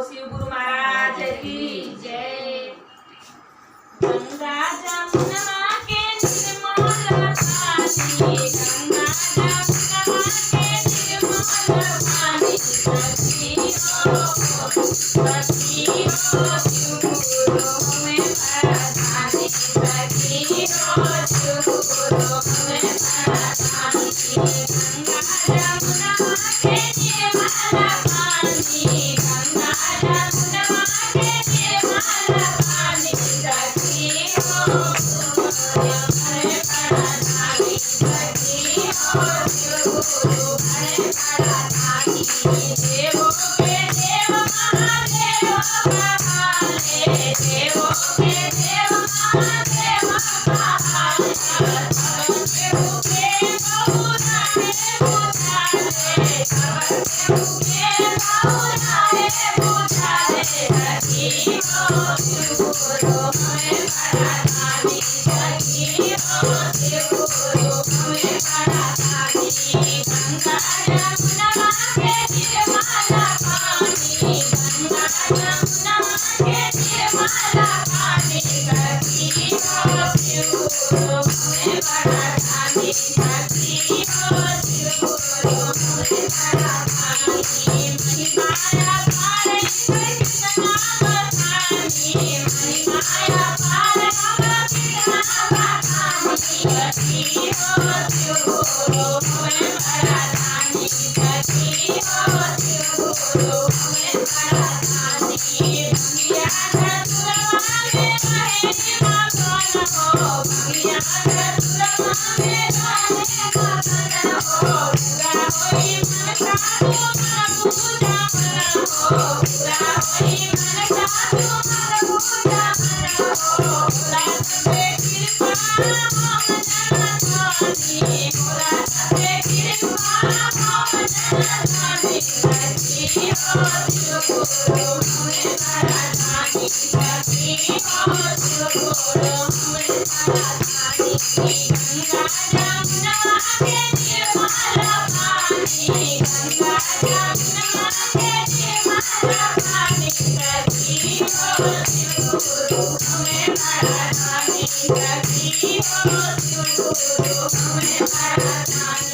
शिव गुरु महाराज की जय। गंगा जमुना के निर्मल पानी, गंगा जमुना के निर्मल पानी, सखी हो शिव गुरु में प्रधानी, सखी हो शिव गुरु में प्रधानी। गंगा जमुना के निर्मल पानी, गंगा जमुना के निर्मल पानी, सखी हो में प्रधानी, सखी हो शिव गुरु में प्रधानी। देवों के देव महादेव कहाले, देवों के देव महादेव कहाले, सब केहू के बहुराए बुझाले, सब केहू के बहुराए बुझाले। सखी हो शिव गुरु में प्रधानी, सखी हो शिव गुरु में प्रधानी। गंगा जमुना के निर्मल पानी, गंगा जमुना के निर्मल पानी, सखी हो शिव गुरु में प्रधानी, सखी हो शिव गुरु में प्रधानी। महिमाया पार कृष्ण बखानी, महिमाया पार कृष्ण बखानी, सखी हो शिव गुरु में प्रधानी, सखी हो शिव गुरु में प्रधानी। भंगिया धतुरवा में रहे मगन हो, भंगिया धतुरवा में रहे मगन हो, पूरा होई मन का तुमर पूजा मन हो, पूरा होई मन का तुमर पूजा मन हो। पूरा सबे कृपा हम जनतानी, पूरा सबे कृपा हम जनतानी, सखी हो शिव गुरु में प्रधानी, सखी हो शिव गुरु में प्रधानी। गंगा जमुना के निर्मल पानी, गंगा जमुना के निर्मल पानी, सखी हो शिव गुरु में प्रधानी, सखी हो शिव गुरु में प्रधानी।